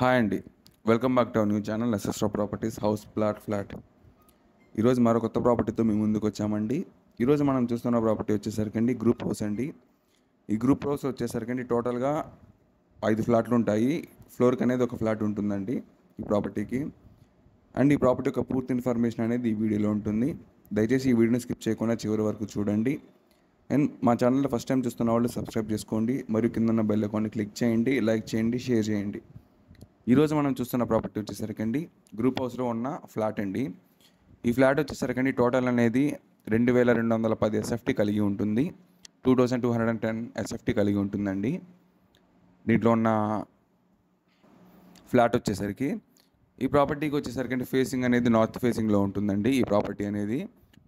Hi అండి. Welcome back to our new channel ఎస్ఎస్‌రావు properties house flat. ఈరోజు మరో కొత్త ప్రాపర్టీతో మీ ముందుకు వచ్చామండి. ఈరోజు మనం చూస్తున్న ప్రాపర్టీ వచ్చేసరికండి గ్రూప్ హౌస్ అండి. ఈ గ్రూప్ హౌస్ వచ్చేసరికండి టోటల్గా 5 ఫ్లాట్లు ఉంటాయి. ఫ్లోర్కి అనేది ఒక ఫ్లాట్ ఉంటుందండి ఈ ప్రాపర్టీకి. అండ్ ఈ ప్రాపర్టీ యొక్క పూర్తి ఇన్ఫర్మేషన్ అనేది ఈ వీడియోలో ఉంటుంది. దయచేసి ఈ వీడియోని స్కిప్ చేయకుండా చివరి వరకు చూడండి. అండ్ మా ఛానల్లో ఫస్ట్ టైం చూస్తున్న వాళ్ళు సబ్స్క్రైబ్ చేసుకోండి. మరియు కింద ఉన్న బెల్ ఐకాన్ని క్లిక్ చేయండి, లైక్ చేయండి, షేర్ చేయండి. ఈరోజు మనం చూస్తున్న ప్రాపర్టీ వచ్చేసరికండి గ్రూప్ హౌస్లో ఉన్న ఫ్లాట్ అండి. ఈ ఫ్లాట్ వచ్చేసరికండి టోటల్ అనేది 2210 ఎస్ఎఫ్టీ కలిగి ఉంటుంది. 2210 ఎస్ఎఫ్టీ కలిగి ఉంటుందండి. దీంట్లో ఉన్న ఫ్లాట్ వచ్చేసరికి ఈ ప్రాపర్టీకి వచ్చేసరికి ఫేసింగ్ అనేది నార్త్ ఫేసింగ్లో ఉంటుందండి. ఈ ప్రాపర్టీ అనేది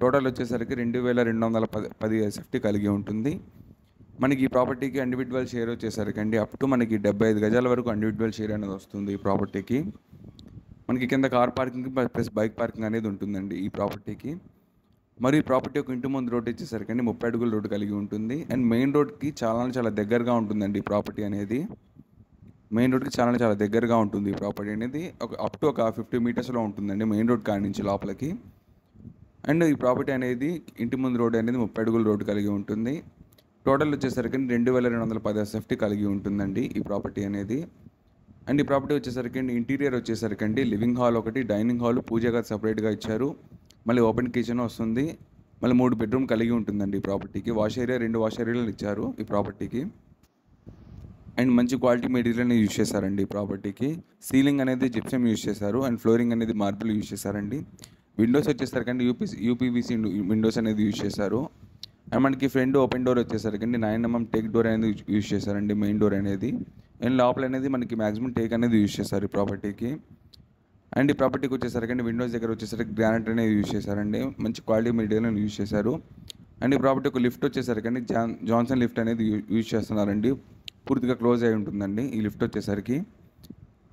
టోటల్ వచ్చేసరికి 2210 ఎస్ఎఫ్టీ కలిగి ఉంటుంది. మనకి ఈ ప్రాపర్టీకి ఇండివిజువల్ షేర్ వచ్చేసరికి అప్ టు మనకి 75 గజాల వరకు ఇండివిజువల్ షేర్ అనేది వస్తుంది ఈ ప్రాపర్టీకి. మనకి కింద car parking plus bike parking అనేది ఉంటుందండి ఈ ప్రాపర్టీకి. మరియు ఈ ప్రాపర్టీ యొక్క ఇంటి ముందు రోడ్ వచ్చేసరికి 30 అడుగుల రోడ్డు కలిగి ఉంటుంది. అండ్ మెయిన్ రోడ్కి చాలా దగ్గరగా ఉంటుందండి ఈ ప్రాపర్టీ అనేది. మెయిన్ రోడ్కి చాలా దగ్గరగా ఉంటుంది ఈ ప్రాపర్టీ అనేది. అప్ టు ఒక 50 మీటర్స్లో ఉంటుందండి మెయిన్ రోడ్ కాడి నుంచి లోపలికి. అండ్ ఈ ప్రాపర్టీ అనేది ఇంటి ముందు రోడ్ అనేది 30 అడుగుల రోడ్డు కలిగి ఉంటుంది. టోటల్ వచ్చేసరికి 2210 ఎస్ఎఫ్టీ కలిగి ఉంటుందండి ఈ ప్రాపర్టీ అనేది. అండ్ ఈ ప్రాపర్టీ వచ్చేసరికి ఇంటీరియర్ వచ్చేసరికి లివింగ్ హాల్ ఒకటి, డైనింగ్ హాల్, పూజ గది సపరేట్గా ఇచ్చారు. మళ్ళీ ఓపెన్ కిచెన్ వస్తుంది. మళ్ళీ 3 బెడ్రూమ్ కలిగి ఉంటుందండి ఈ ప్రాపర్టీకి. వాష్ ఏరియా 2 వాష్ ఏరియాలు ఇచ్చారు ఈ ప్రాపర్టీకి. అండ్ మంచి క్వాలిటీ మెటీరియల్ని యూజ్ చేశారండి ఈ ప్రాపర్టీకి. సీలింగ్ అనేది జిప్సమ్ యూజ్ చేశారు. అండ్ ఫ్లోరింగ్ అనేది మార్బుల్ యూజ్ చేశారండి. విండోస్ వచ్చేసరికి యూపీవీసీ విండోస్ అనేది యూజ్ చేశారు. అండ్ మనకి ఫ్రంట్ ఓపెన్ డోర్ వచ్చేసరికి 9mm టేక్ డోర్ అనేది యూజ్ చేశారండి మెయిన్ డోర్ అనేది. అండ్ లోపల అనేది మనకి మ్యాక్సిమం టేక్ అనేది యూజ్ చేశారు ఈ ప్రాపర్టీకి. అండ్ ఈ ప్రాపర్టీకి వచ్చేసరికి విండోస్ దగ్గర వచ్చేసరికి గ్రానైట్ అనేది యూజ్ చేశారండి. మంచి క్వాలిటీ మెటీరియల్ యూజ్ చేశారు. అండ్ ఈ ప్రాపర్టీ ఒక లిఫ్ట్ వచ్చేసరికి జాన్సన్ లిఫ్ట్ అనేది యూజ్ చేస్తున్నారండి. పూర్తిగా క్లోజ్ అయి ఉంటుందండి ఈ లిఫ్ట్ వచ్చేసరికి.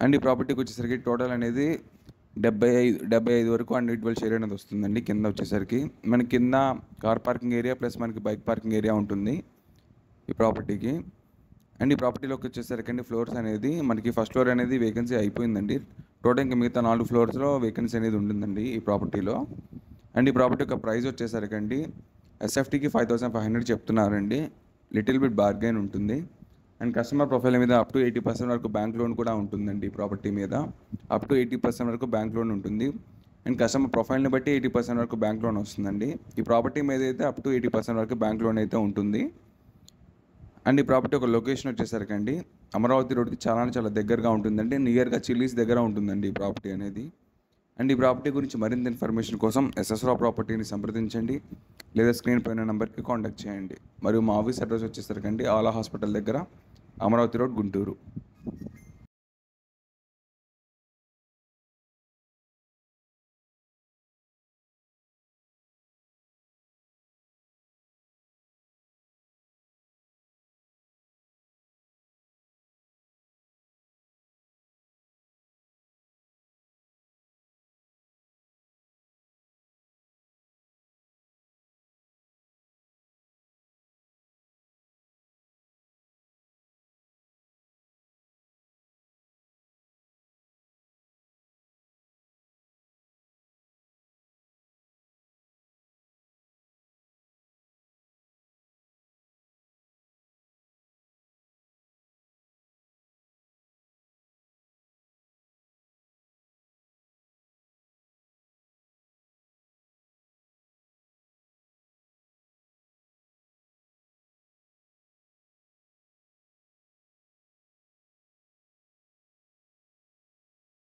అండ్ ఈ ప్రాపర్టీకి వచ్చేసరికి టోటల్ అనేది 75 వరకు ఇండివిజువల్ షేర్ అనేది వస్తుందండి. కింద వచ్చేసరికి మనకి కింద కార్ పార్కింగ్ ఏరియా ప్లస్ మనకి బైక్ పార్కింగ్ ఏరియా ఉంటుంది ఈ ప్రాపర్టీకి. అండ్ ఈ ప్రాపర్టీలోకి వచ్చేసరికి ఫ్లోర్స్ అనేది మనకి ఫస్ట్ ఫ్లోర్ అనేది వేకెన్సీ అయిపోయిందండి. టోటల్ ఇంకా మిగతా 4 ఫ్లోర్స్లో వేకెన్సీ అనేది ఉంటుందండి ఈ ప్రాపర్టీలో. అండ్ ఈ ప్రాపర్టీ యొక్క ప్రైస్ వచ్చేసరికి ఎస్ఎఫ్టీకి 5500 చెప్తున్నారండి. లిటిల్ బిట్ బార్గెన్ ఉంటుంది. అండ్ కస్టమర్ ప్రొఫైల్ మీద అప్ టు 80% వరకు బ్యాంక్ లోన్ కూడా ఉంటుందండి ఈ ప్రాపర్టీ మీద. అప్ టు 80% వరకు బ్యాంక్ లోన్ ఉంటుంది. అండ్ కస్టమర్ ప్రొఫైల్ని బట్టి 80% వరకు బ్యాంక్ లోన్ వస్తుందండి. ఈ ప్రాపర్టీ మీద అయితే అప్ టు 80% వరకు బ్యాంక్ లోన్ అయితే ఉంటుంది. అండ్ ఈ ప్రాపర్టీ ఒక లొకేషన్ వచ్చేసరికి అమరావతి రోడ్కి చాలా దగ్గరగా ఉంటుందండి. నియర్గా చిల్లీస్ దగ్గర ఉంటుందండి ఈ ప్రాపర్టీ అనేది. అండ్ ఈ ప్రాపర్టీ గురించి మరింత ఇన్ఫర్మేషన్ కోసం ఎస్ఎస్‌రావు ప్రాపర్టీని సంప్రదించండి, లేదా స్క్రీన్ పైన నెంబర్కి కాంటాక్ట్ చేయండి. మరియు మా ఆఫీస్ అడ్రస్ వచ్చేసరికి ఆలా హాస్పిటల్ దగ్గర, అమరావతి రోడ్, గుంటూరు.